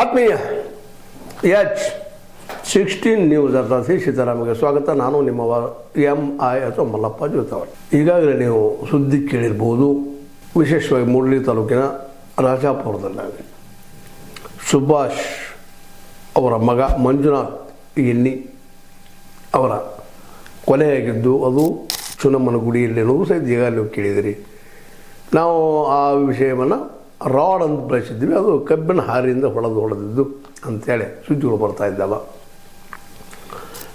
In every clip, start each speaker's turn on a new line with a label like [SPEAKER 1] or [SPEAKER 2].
[SPEAKER 1] ಆತ್ಮೀಯ H16 news ಅರ್ಥಾತ್ ಸೀತಾರಾಮಗೆ ಸ್ವಾಗತ. ನಾನು ನಿಮ್ಮವ MI ಅಥವಾ ಮಲ್ಲಪ್ಪ ಜೋತವರ್. ಈಗಾಗಲೇ ನೀವು ಸುದ್ದಿ ಕೇಳಿರ್ಬೋದು, ವಿಶೇಷವಾಗಿ ಮೂಡಲಿ ತಾಲೂಕಿನ ರಾಜಾಪುರದಲ್ಲಿ ಸುಭಾಷ್ ಅವರ ಮಗ ಮಂಜುನಾಥ್ ಎನ್ನಿ ಅವರ ಕೊಲೆಯಾಗಿದ್ದು ಅದು ಚುನಮ್ಮನ ಗುಡಿಯಲ್ಲಿ ಅನ್ನೋದು ಸಹಿತ ಈಗಾಗಲೇ ನೀವು ಕೇಳಿದಿರಿ. ನಾವು ಆ ವಿಷಯವನ್ನು ರಾಡ್ ಅಂತ ಬಳಸಿದ್ವಿ, ಅದು ಕಬ್ಬಿನ ಹಾರಿಯಿಂದ ಹೊಡೆದಿದ್ದು ಅಂಥೇಳಿ ಸುದ್ದಿಗಳು ಬರ್ತಾ ಇದ್ದಾವೆ.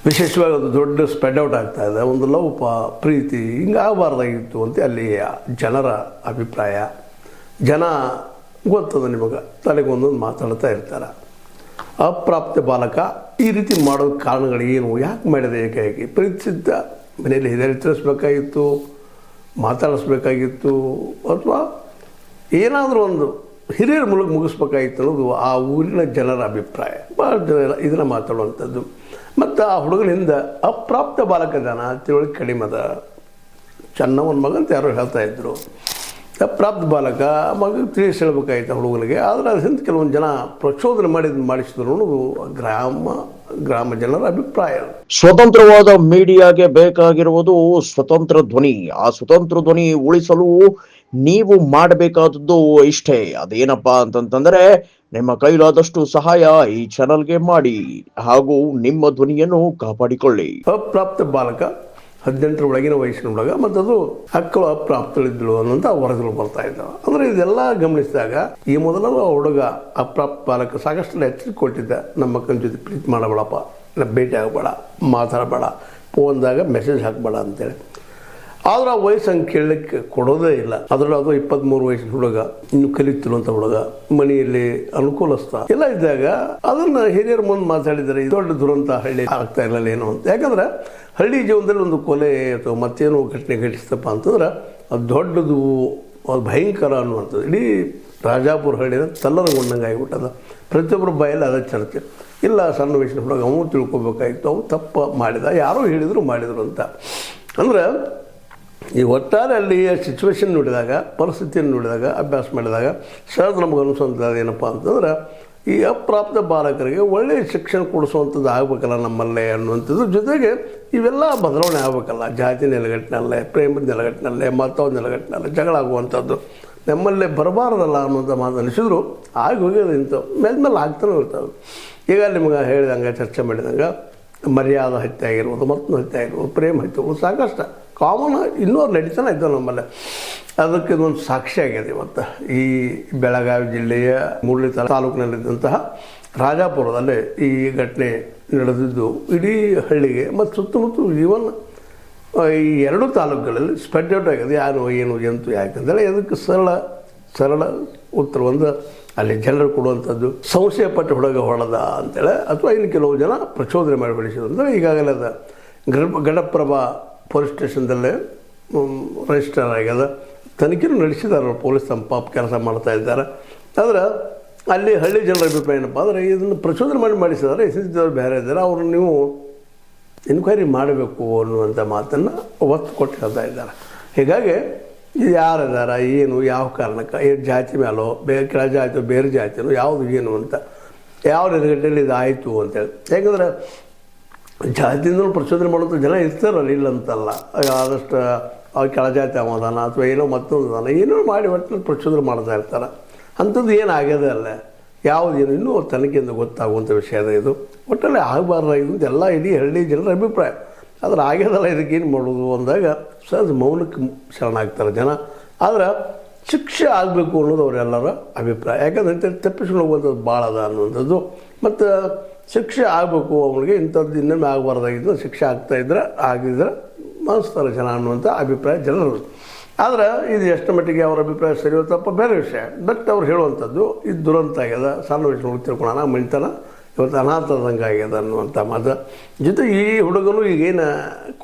[SPEAKER 1] ವಿಶೇಷವಾಗಿ ಅದು ದೊಡ್ಡ ಸ್ಪ್ರೆಡ್ ಔಟ್ ಆಗ್ತಾ ಇದೆ. ಒಂದು ಲವ್ ಪ್ರೀತಿ ಹಿಂಗಾಗಬಾರ್ದಾಗಿತ್ತು ಅಂತ ಅಲ್ಲಿ ಜನರ ಅಭಿಪ್ರಾಯ. ಜನ ಗೊತ್ತದ ನಿಮಗೆ, ತಲೆಗೊಂದೊಂದು ಮಾತಾಡ್ತಾ ಇರ್ತಾರೆ. ಅಪ್ರಾಪ್ತ ಬಾಲಕ ಈ ರೀತಿ ಮಾಡೋದು ಕಾರಣಗಳು ಏನು, ಯಾಕೆ ಮಾಡಿದೆ, ಏಕಾಏಕಿ ಪ್ರೀತಿಸಿದ್ದ ಮನೆಯಲ್ಲಿ ಹಿರಿಯರು ತಿಳಿಸ್ಬೇಕಾಗಿತ್ತು, ಮಾತಾಡಿಸ್ಬೇಕಾಗಿತ್ತು, ಅಥವಾ ಏನಾದರೂ ಒಂದು ಹಿರಿಯರ ಮೂಲಕ ಮುಗಿಸ್ಬೇಕಾಗಿತ್ತು ಅನ್ನೋದು ಆ ಊರಿನ ಜನರ ಅಭಿಪ್ರಾಯ. ಭಾಳ ಜನ ಇದನ್ನು ಮಾತಾಡುವಂಥದ್ದು. ಮತ್ತು ಆ ಹುಡುಗನಿಂದ ಅಪ್ರಾಪ್ತ ಬಾಲಕ ಜನ ತಿಳುವಳಿಕೆ ಕಡಿಮೆ ಅದ. ಚೆನ್ನವನ ಮಗ ಅಂತ ಯಾರೋ ಹೇಳ್ತಾ ಇದ್ದರು. ಅಪ್ರಾಪ್ತ ಬಾಲಕ ಮಗ ತಿಳಿಸಿ ಹೇಳ್ಬೇಕಾಗಿತ್ತು ಹುಡುಗನಿಗೆ. ಆದರೆ ಅದರಿಂದ ಕೆಲವೊಂದು ಜನ ಪ್ರಚೋದನೆ ಮಾಡಿಸಿದ್ರು ಅನ್ನೋದು ಗ್ರಾಮ ಜನರ ಅಭಿಪ್ರಾಯ.
[SPEAKER 2] ಸ್ವತಂತ್ರವಾದ ಮೀಡಿಯಾಗೆ ಬೇಕಾಗಿರುವುದು ಸ್ವತಂತ್ರ ಧ್ವನಿ. ಆ ಸ್ವತಂತ್ರ ಧ್ವನಿ ಉಳಿಸಲು ನೀವು ಮಾಡಬೇಕಾದದ್ದು ಇಷ್ಟೇ. ಅದೇನಪ್ಪಾ ಅಂತಂತಂದ್ರೆ, ನಿಮ್ಮ ಕೈಲಾದಷ್ಟು ಸಹಾಯ ಈ ಚಾನಲ್ಗೆ ಮಾಡಿ ಹಾಗೂ ನಿಮ್ಮ ಧ್ವನಿಯನ್ನು ಕಾಪಾಡಿಕೊಳ್ಳಿ.
[SPEAKER 1] ಅಪ್ರಾಪ್ತ ಬಾಲಕ 18ರ ಒಳಗಿನ ವಯಸ್ಸಿನ ಹುಡುಗ, ಮತ್ತು ಅದು ಮಕ್ಕಳು ಅಪ್ರಾಪ್ತಳಿದ್ದಳು ಅನ್ನೋಂಥ ವರದಿಗಳು ಬರ್ತಾ ಇದ್ದಾವೆ. ಅಂದರೆ ಇದೆಲ್ಲ ಗಮನಿಸಿದಾಗ ಈ ಮೊದಲು ಹುಡುಗ ಅಪ್ರಾಪ್ತ ಬಾಲಕ ಸಾಕಷ್ಟು ಎಚ್ಚರಿಕೆ ಕೊಟ್ಟಿದ್ದ, ನಮ್ಮ ಮಕ್ಕಳ ಜೊತೆ ಪ್ರೀತಿ ಮಾಡಬೇಡಪ್ಪ, ಭೇಟಿ ಆಗಬೇಡ, ಮಾತಾಡಬೇಡ, ಫೋನ್ದಾಗ ಮೆಸೇಜ್ ಹಾಕಬೇಡ ಅಂತೇಳಿ. ಆದ್ರೆ ಆ ವಯಸ್ಸಂಗೆ ಕೇಳಲಿಕ್ಕೆ ಕೊಡೋದೇ ಇಲ್ಲ. ಅದರಲ್ಲಿ ಅದು 23 ವಯಸ್ಸಿನ ಹುಡುಗ, ಇನ್ನು ಕಲಿತಿರುವಂಥ ಹುಡುಗ, ಮನೆಯಲ್ಲಿ ಅನುಕೂಲಸ್ಥ ಎಲ್ಲ ಇದ್ದಾಗ ಅದನ್ನು ಹಿರಿಯರ ಮುಂದೆ ಮಾತಾಡಿದರೆ ದೊಡ್ಡ ದುರಂತ ಹಳ್ಳಿ ಆಗ್ತಾ ಇರಲಿಲ್ಲ ಏನು ಅಂತ. ಯಾಕಂದ್ರೆ ಹಳ್ಳಿ ಜೀವನದಲ್ಲಿ ಒಂದು ಕೊಲೆ ಅಥವಾ ಮತ್ತೇನೋ ಘಟನೆ ಘಟಿಸ್ತಪ್ಪ ಅಂತಂದ್ರೆ ಅದು ದೊಡ್ಡದು, ಅದು ಭಯಂಕರ ಅನ್ನುವಂಥದ್ದು. ಇಡೀ ರಾಜಾಪುರ ಹಳ್ಳಿನ ತಲ್ಲರಗೊಂಡಂಗೆ ಆಗಿಬಿಟ್ಟದ. ಪ್ರತಿಯೊಬ್ಬರ ಬಾಯಲ್ಲಿ ಅದ ಚರ್ಚೆ. ಇಲ್ಲ, ಸಣ್ಣ ವಯಸ್ಸಿನ ಹುಡುಗ ಅವನು ತಿಳ್ಕೊಬೇಕಾಗಿತ್ತು, ಅವನು ತಪ್ಪು ಮಾಡಿದ, ಯಾರೋ ಮಾಡಿದರು ಅಂತ. ಅಂದ್ರೆ ಈ ಒಟ್ಟಾರೆ ಅಲ್ಲಿಯ ಸಿಚುವೇಶನ್ ನೋಡಿದಾಗ, ಪರಿಸ್ಥಿತಿಯನ್ನು ನೋಡಿದಾಗ, ಅಭ್ಯಾಸ ಮಾಡಿದಾಗ ಸಹಜ ನಮಗೆ ಅನಿಸುವಂಥದ್ದು ಏನಪ್ಪ ಅಂತಂದ್ರೆ, ಈ ಅಪ್ರಾಪ್ತ ಬಾಲಕರಿಗೆ ಒಳ್ಳೆಯ ಶಿಕ್ಷಣ ಕೊಡಿಸುವಂಥದ್ದು ಆಗಬೇಕಲ್ಲ ನಮ್ಮಲ್ಲೇ ಅನ್ನುವಂಥದ್ದು. ಜೊತೆಗೆ ಇವೆಲ್ಲ ಬದಲಾವಣೆ ಆಗಬೇಕಲ್ಲ. ಜಾತಿ ನೆಲೆಗಟ್ಟಿನಲ್ಲೇ, ಪ್ರೇಮದ ನೆಲೆಗಟ್ಟಿನಲ್ಲೇ, ಮತ್ತೊಂದು ನೆಲೆಗಟ್ಟಿನಲ್ಲೇ ಜಗಳ ಆಗುವಂಥದ್ದು ನಮ್ಮಲ್ಲೇ ಬರಬಾರ್ದಲ್ಲ ಅನ್ನೋಂಥ ಮಾತು ಅನಿಸಿದ್ರು ಆಗಿ ಹೋಗ್ಯದ. ಇಂಥವು ಮೇಲೆ ಆಗ್ತಾನೆ ಇರ್ತಾವೆ. ಈಗ ನಿಮಗೆ ಹೇಳಿದಂಗೆ, ಚರ್ಚೆ ಮಾಡಿದಂಗೆ ಮರ್ಯಾದೆ ಹತ್ಯೆ ಆಗಿರ್ಬೋದು, ಮತ್ತೊಂದು ಹತ್ಯೆ ಆಗಿರ್ಬೋದು, ಪ್ರೇಮ ಹತ್ಯೆ ಸಾಕಷ್ಟು ಕಾಮನ್ ಇನ್ನೂ ನಡೀತಾನೆ ಇದ್ದಾವೆ ನಮ್ಮಲ್ಲೇ. ಅದಕ್ಕೆ ಇದೊಂದು ಸಾಕ್ಷಿ ಆಗಿದೆ. ಇವತ್ತು ಈ ಬೆಳಗಾವಿ ಜಿಲ್ಲೆಯ ಮೂಡಲಿ ತಾಲೂಕಿನಲ್ಲಿದ್ದಂತಹ ರಾಜಾಪುರದಲ್ಲಿ ಈ ಘಟನೆ ನಡೆದಿದ್ದು ಇಡೀ ಹಳ್ಳಿಗೆ ಮತ್ತು ಸುತ್ತಮುತ್ತ ಈವನ್ ಈ 2 ತಾಲೂಕುಗಳಲ್ಲಿ ಸ್ಪ್ರೆಡ್ ಔಟ್ ಆಗಿದೆ. ಯಾರು ಏನು ಎಂತು ಯಾಕಂದರೆ ಅದಕ್ಕೆ ಸರಳ ಉತ್ತರ ಒಂದು ಅಲ್ಲಿ ಜನರು ಕೊಡುವಂಥದ್ದು, ಸಂಶಯಪಟ್ಟ ಹುಡುಗ ಹೊಡೆದ ಅಂತೇಳಿ, ಅಥವಾ ಇನ್ನು ಕೆಲವು ಜನ ಪ್ರಚೋದನೆ ಮಾಡಿ ಬೆಳೆಸಿದ್ರು. ಈಗಾಗಲೇ ಅದು ಗಡಪ್ರಭಾ ಪೊಲೀಸ್ ಸ್ಟೇಷನ್ದಲ್ಲೇ ರಿಜಿಸ್ಟರ್ ಆಗ್ಯದ. ತನಿಖೆನೂ ನಡೆಸಿದ್ದಾರೆ. ಪೊಲೀಸ್ ತಮ್ಮ ಪಾಪ ಕೆಲಸ ಮಾಡ್ತಾ ಇದ್ದಾರೆ. ಆದರೆ ಅಲ್ಲಿ ಹಳ್ಳಿ ಜನರ ಅಭಿಪ್ರಾಯ ಏನಪ್ಪ ಅಂದರೆ, ಇದನ್ನು ಪ್ರಚೋದನೆ ಮಾಡಿಸಿದ್ದಾರೆ, ಎಸೆದವ್ರು ಬೇರೆ ಇದ್ದಾರೆ, ಅವರು ನೀವು ಎನ್ಕ್ವೈರಿ ಮಾಡಬೇಕು ಅನ್ನುವಂಥ ಮಾತನ್ನು ಒತ್ತು ಕೊಟ್ಟು ಹೇಳ್ತಾ ಇದ್ದಾರೆ. ಹೀಗಾಗಿ ಇದು ಯಾರಿದ್ದಾರೆ, ಏನು, ಯಾವ ಕಾರಣಕ್ಕೆ, ಏನು ಜಾತಿ ಮೇಲೋ, ಕೆಳ ಜಾತಿಯೋ ಬೇರೆ ಜಾತಿಯೋ ಯಾವುದು ಏನು ಅಂತ, ಯಾವ ನೆಲೆಗಟ್ಟಲ್ಲಿ ಇದು ಆಯಿತು ಅಂತೇಳಿ. ಯಾಕಂದರೆ ಜಾತಿಯಿಂದಲೂ ಪ್ರಚೋದನೆ ಮಾಡೋದು ಜನ ಇರ್ತಾರಲ್ಲ, ಇಲ್ಲ ಅಂತಲ್ಲ. ಆದಷ್ಟು ಅವ್ರು ಕೆಳಜಾತಿ ಅವಧಾನ ಅಥವಾ ಏನೋ ಮತ್ತೊಂದು ಅದಾನ ಏನೋ ಮಾಡಿ ಒಟ್ಟಿನಲ್ಲಿ ಪ್ರಚೋದನೆ ಮಾಡ್ತಾ ಇರ್ತಾರೆ. ಅಂಥದ್ದು ಏನು ಆಗ್ಯದ ಅಲ್ಲ, ಯಾವುದೇನು ಇನ್ನೂ ತನಿಖೆಯಿಂದ ಗೊತ್ತಾಗುವಂಥ ವಿಷಯ ಅದ. ಇದು ಒಟ್ಟಲ್ಲಿ ಆಗಬಾರ್ದಾಗಿದ್ದು ಅಂತ ಎಲ್ಲ ಇಡೀ ಹಳ್ಳಿ ಜನರ ಅಭಿಪ್ರಾಯ. ಆದರೆ ಆಗ್ಯದಲ್ಲ, ಇದಕ್ಕೇನು ಮಾಡೋದು ಅಂದಾಗ ಸಹಜ ಮೌನಕ್ಕೆ ಶರಣಾಗ್ತಾರೆ ಜನ. ಆದರೆ ಶಿಕ್ಷೆ ಆಗಬೇಕು ಅನ್ನೋದು ಅವರೆಲ್ಲರ ಅಭಿಪ್ರಾಯ. ಯಾಕಂದರೆ ತಪ್ಪಿಸ್ಕೊಂಡು ಹೋಗುವಂಥದ್ದು ಭಾಳ ಅದ ಅನ್ನುವಂಥದ್ದು. ಮತ್ತು ಶಿಕ್ಷೆ ಆಗಬೇಕು, ಅವನಿಗೆ ಇಂಥದ್ದು ಇನ್ನೊಮ್ಮೆ ಆಗಬಾರ್ದಾಗಿದ್ದು, ಶಿಕ್ಷೆ ಆಗಿದ್ರೆ ಮನಸ್ತಾರೆ ಜನ ಅನ್ನುವಂಥ ಅಭಿಪ್ರಾಯ ಜನರು. ಆದರೆ ಇದು ಎಷ್ಟು ಮಟ್ಟಿಗೆ ಅವರ ಅಭಿಪ್ರಾಯ ಸರಿಯೋ ತಪ್ಪ ಬೇರೆ ವಿಷಯ. ಬಟ್ ಅವ್ರು ಹೇಳುವಂಥದ್ದು ಇದು ದುರಂತ ಆಗ್ಯದ, ಸಣ್ಣ ವಯಸ್ಸಿನ ತಿಳ್ಕೊಳ್ಳೋಣ, ಮಣಿತನ ಇವತ್ತು ಅನಾಥದಂಗೆ ಆಗ್ಯದ ಅನ್ನುವಂಥ ಮಾತು. ಜೊತೆ ಈ ಹುಡುಗನು ಈಗೇನು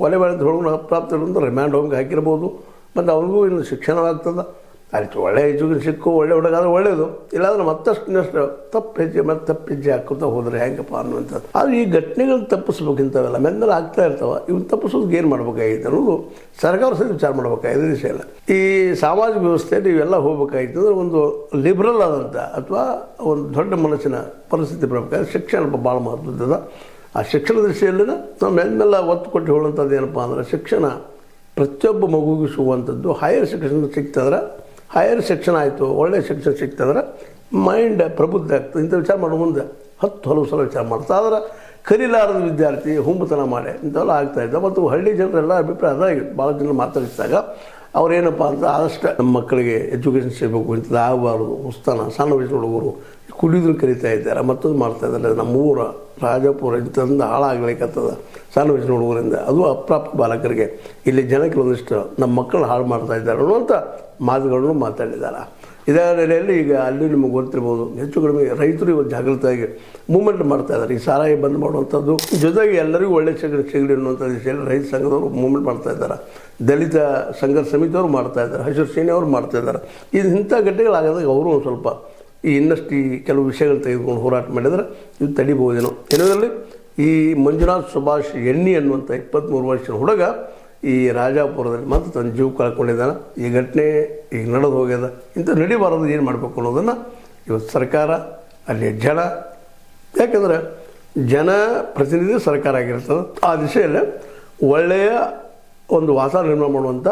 [SPEAKER 1] ಕೊಲೆ ಮಾಡಿದ ಹುಡುಗನು ಅಪ್ರಾಪ್ತ ರಿಮ್ಯಾಂಡ್ ಹೋಮ್ಗೆ ಹಾಕಿರ್ಬೋದು, ಮತ್ತು ಅವ್ರಿಗೂ ಇನ್ನು ಶಿಕ್ಷಣವಾಗ್ತದೆ. ಆಯ್ತು ಒಳ್ಳೆ ಎಜುಕೇಷನ್ ಸಿಕ್ಕು ಒಳ್ಳೆ ಹುಡುಗ ಆದರೆ ಒಳ್ಳೆಯದು, ಇಲ್ಲಾಂದ್ರೆ ಮತ್ತಷ್ಟು ತಪ್ಪು ಹೆಜ್ಜೆ ಹಾಕುತ್ತಾ ಹೋದರೆ ಹೆಂಗಪ್ಪ ಅನ್ನುವಂಥದ್ದು. ಆದರೆ ಈ ಘಟನೆಗಳನ್ನ ತಪ್ಪಿಸ್ಬೇಕಿಂತವೆಲ್ಲ ಮೆಂದಲ ಆಗ್ತಾ ಇರ್ತಾವೆ, ಇವನ್ನ ತಪ್ಪಿಸೋದಕ್ಕೆ ಏನು ಮಾಡ್ಬೇಕಾಗಿತ್ತು ಅನ್ನೋದು ಸರ್ಕಾರ ಸಹ ವಿಚಾರ ಮಾಡ್ಬೇಕಾಗಿದೆ. ವಿಷಯ ಇಲ್ಲ, ಈ ಸಾಮಾಜಿಕ ವ್ಯವಸ್ಥೆಯಲ್ಲಿ ಇವೆಲ್ಲ ಹೋಗ್ಬೇಕಾಗಿತ್ತು ಅಂದರೆ ಒಂದು ಲಿಬ್ರಲ್ ಆದಂಥ ಅಥವಾ ಒಂದು ದೊಡ್ಡ ಮನಸ್ಸಿನ ಪರಿಸ್ಥಿತಿ ಬರಬೇಕಾದ್ರೆ ಶಿಕ್ಷಣ ಭಾಳ ಮಹತ್ವದ. ಆ ಶಿಕ್ಷಣ ದೃಷ್ಟಿಯಲ್ಲಿನ ನಾವು ಮೆಲ್ಲ ಒತ್ತು ಕೊಟ್ಟು ಹೇಳುವಂಥದ್ದು ಏನಪ್ಪ ಅಂದರೆ ಶಿಕ್ಷಣ ಪ್ರತಿಯೊಬ್ಬ ಮಗುವಿಗೆ ಸಿಗುವಂಥದ್ದು. ಹೈಯರ್ ಶಿಕ್ಷಣ ಸಿಗ್ತದ್ರೆ, ಹೈಯರ್ ಶಿಕ್ಷಣ ಆಯಿತು, ಒಳ್ಳೆಯ ಶಿಕ್ಷಣ ಸಿಗ್ತದ್ರೆ ಮೈಂಡ್ ಪ್ರಬುದ್ಧ ಆಗ್ತದೆ. ಇಂಥ ವಿಚಾರ ಮಾಡೋ ಮುಂದೆ 10 ಹಲವು ಸಲ ವಿಚಾರ ಮಾಡ್ತಾ. ಆದರೆ ಕಲಿಲಾರದ ವಿದ್ಯಾರ್ಥಿ ಹುಂಬತನ ಮಾಡಿ ಇಂಥವೆಲ್ಲ ಆಗ್ತಾಯಿದ್ದ. ಮತ್ತು ಹಳ್ಳಿ ಜನರೆಲ್ಲ ಅಭಿಪ್ರಾಯ ಅದಾಗಿತ್ತು. ಭಾಳ ಜನ ಮಾತಾಡಿಸಿದಾಗ ಅವ್ರೇನಪ್ಪ ಅಂತ ಆದಷ್ಟು ನಮ್ಮ ಮಕ್ಕಳಿಗೆ ಎಜುಕೇಷನ್ ಸಿಗಬೇಕು, ಇಂಥದ್ದು ಆಗಬಾರ್ದು, ಉಸ್ತಾನ ಸಣ್ಣ ವಯಸ್ಸಿನ ಹುಡುಗರು ಕುಡಿಯೋದನ್ನು ಕಲಿತಾ ಇದ್ದಾರೆ, ಮತ್ತೊಂದು ಮಾಡ್ತಾ ಇದ್ದಾರೆ. ನಮ್ಮೂರ ರಾಜಪುರ ಇಂಥದ್ದು ಹಾಳಾಗ್ಲಿಕ್ಕತ್ತದ ಸಣ್ಣ ವಯಸ್ಸಿನ ಹುಡುಗರಿಂದ. ಅದು ಅಪ್ರಾಪ್ತ ಬಾಲಕರಿಗೆ ಇಲ್ಲಿ ಜನಕ್ಕೆ ಒಂದಿಷ್ಟು ನಮ್ಮ ಮಕ್ಕಳನ್ನ ಹಾಳು ಮಾಡ್ತಾ ಇದ್ದಾರೆ ಅನ್ನುವಂಥ ಮಾತುಗಳನ್ನು ಮಾತಾಡಿದ್ದಾರೆ. ಇದರ ನೆಲೆಯಲ್ಲಿ ಈಗ ಅಲ್ಲಿ ನಿಮಗೆ ಗೊತ್ತಿರ್ಬೋದು, ಹೆಚ್ಚು ಕಡಿಮೆ ರೈತರು ಇವತ್ತು ಜಾಗೃತವಾಗಿ ಮೂವ್ಮೆಂಟ್ ಮಾಡ್ತಾ ಇದ್ದಾರೆ. ಈ ಸಾರಾಯಿ ಬಂದ್ ಮಾಡುವಂಥದ್ದು ಜೊತೆಗೆ ಎಲ್ಲರಿಗೂ ಒಳ್ಳೆ ಶಿಕ್ಷಣ ಸಿಗಲಿ ಅನ್ನುವಂಥ ದಿಶೆಯಲ್ಲಿ ರೈತ ಸಂಘದವರು ಮೂವ್ಮೆಂಟ್ ಮಾಡ್ತಾ ಇದ್ದಾರೆ, ದಲಿತ ಸಂಘರ್ಷ ಸಮಿತಿಯವರು ಮಾಡ್ತಾ ಇದ್ದಾರೆ, ಹಸಿರು ಸೇನೆಯವರು ಮಾಡ್ತಾ ಇದ್ದಾರೆ. ಇದು ಇಂಥ ಘಟನೆಗಳಾಗದಾಗ ಅವರು ಒಂದು ಸ್ವಲ್ಪ ಇನ್ನಷ್ಟು ಈ ಕೆಲವು ವಿಷಯಗಳು ತೆಗೆದುಕೊಂಡು ಹೋರಾಟ ಮಾಡಿದರೆ ಇದು ತಡಿಬಹುದೇನೋ. ಏನೋದ್ರಲ್ಲಿ ಈ ಮಂಜುನಾಥ್ ಸುಭಾಷ್ ಎಣ್ಣಿ ಅನ್ನುವಂಥ 23 ವರ್ಷದ ಹುಡುಗ ಈ ರಾಜಾಪುರದಲ್ಲಿ ಮತ್ತು ತನ್ನ ಜೀವ ಕಳ್ಕೊಂಡಿದ್ದಾನೆ. ಈ ಘಟನೆ ಈಗ ನಡೆದು ಹೋಗ್ಯದ. ಇಂಥ ನಡಿಬಾರದು, ಏನು ಮಾಡಬೇಕು ಅನ್ನೋದನ್ನು ಇವತ್ತು ಸರ್ಕಾರ, ಅಲ್ಲಿ ಜನ, ಯಾಕೆಂದರೆ ಜನ ಪ್ರತಿನಿಧಿ ಸರ್ಕಾರ ಆಗಿರ್ತದೆ. ಆ ದಿಶೆಯಲ್ಲಿ ಒಳ್ಳೆಯ ಒಂದು ವಾತಾವರಣ ನಿರ್ಮಾಣ ಮಾಡುವಂಥ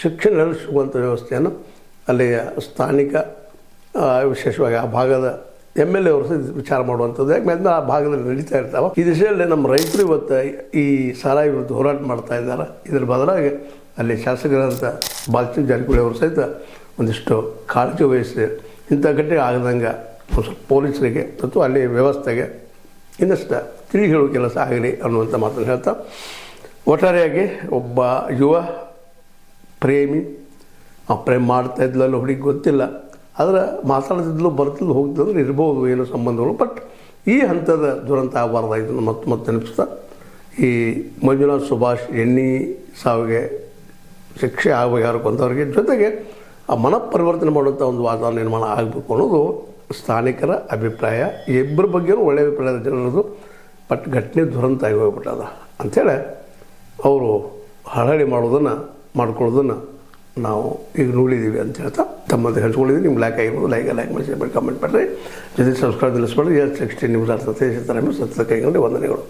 [SPEAKER 1] ಶಿಕ್ಷಣ ಸಿಗುವಂಥ ವ್ಯವಸ್ಥೆಯನ್ನು ಅಲ್ಲಿಯ ಸ್ಥಾನಿಕ ವಿಶೇಷವಾಗಿ ಆ ಭಾಗದ MLA ಅವರು ಸಹ ವಿಚಾರ ಮಾಡುವಂಥದ್ದು. ಯಾಕೆ ಆ ಭಾಗದಲ್ಲಿ ನಡೀತಾ ಇರ್ತಾವೆ. ಈ ದಿಶೆಯಲ್ಲಿ ನಮ್ಮ ರೈತರು ಇವತ್ತು ಈ ಸಾರಾಯಿ ವಿರುದ್ಧ ಹೋರಾಟ ಮಾಡ್ತಾ ಇದ್ದಾರೆ. ಇದರ ಬದಲಾಗಿ ಅಲ್ಲಿ ಶಾಸಕರಂಥ ಬಾಲಚಂದ್ರ ಜಾರಕಿಹೊಳಿ ಅವರು ಸಹಿತ ಒಂದಿಷ್ಟು ಕಾಳಜಿ ವಹಿಸಿ ಇಂಥ ಘಟನೆ ಆಗದಂಗೆ ಒಂದು ಸ್ವಲ್ಪ ಪೊಲೀಸರಿಗೆ ಮತ್ತು ಅಲ್ಲಿ ವ್ಯವಸ್ಥೆಗೆ ಇನ್ನಷ್ಟು ತಿಳಿ ಹೇಳುವ ಕೆಲಸ ಆಗಲಿ ಅನ್ನುವಂಥ ಮಾತನ್ನು ಹೇಳ್ತಾ, ಒಟ್ಟಾರೆಯಾಗಿ ಒಬ್ಬ ಯುವ ಪ್ರೇಮಿ ಪ್ರೇಮ ಮಾಡ್ತಾ ಇದ್ಲಲ್ಲ ಹುಡುಗಿ ಗೊತ್ತಿಲ್ಲ, ಆದರೆ ಮಾತಾಡ್ತಿದ್ಲು ಬರ್ತಿದ್ಲು ಹೋಗ್ತಿದ್ರೆ ಇರ್ಬೋದು ಏನೋ ಸಂಬಂಧಗಳು. ಬಟ್ ಈ ಹಂತದ ದುರಂತ ಆಗಬಾರ್ದಾಗಿದ್ದು ಮತ್ತೆ ನೆನಪಿಸ್ತಾ, ಈ ಮಂಜುನಾಥ್ ಸುಭಾಷ್ ಎಣ್ಣಿ ಸಾವಿಗೆ ಶಿಕ್ಷೆ ಆಗಬೇಕು ಅಂತವ್ರಿಗೆ ಜೊತೆಗೆ ಆ ಮನಪರಿವರ್ತನೆ ಮಾಡುವಂಥ ಒಂದು ವಾತಾವರಣ ನಿರ್ಮಾಣ ಆಗಬೇಕು ಅನ್ನೋದು ಸ್ಥಾನಿಕರ ಅಭಿಪ್ರಾಯ. ಇಬ್ಬರ ಬಗ್ಗೆಯೂ ಒಳ್ಳೆಯ ಅಭಿಪ್ರಾಯದ ಜನರದು. ಬಟ್ ಘಟನೆ ದುರಂತ ಆಗಿ ಹೋಗ್ಬಿಟ್ಟದ ಅಂಥೇಳಿ ಅವರು ಹಳಹಳಿ ಮಾಡ್ಕೊಳ್ಳೋದನ್ನು ನಾವು ಈಗ ನೋಡಿದ್ದೀವಿ ಅಂತ ಹೇಳ್ತಾ ತಮ್ಮದು ಹಂಚ್ಕೊಂಡಿದ್ದೀವಿ. ನಿಮ್ಗೆ ಲೈಕ್ ಆಗಿರ್ಬೋದು, ಲೈಕ್ ಮಾಡಿ, ಶೇರ್ ಮಾಡಿ, ಕಮೆಂಟ್ ಮಾಡಿರಿ. ಜೊತೆ ಸಬ್ಸ್ಕ್ರೈಬ್ ನಿಲ್ಲಿಸ್ಬೇಡ್ರಿ. 16 ನ್ಯೂಸ್ ಸತ್ಯದ ಕೈಗೊಂಡು ವಂದನೆಗಳು.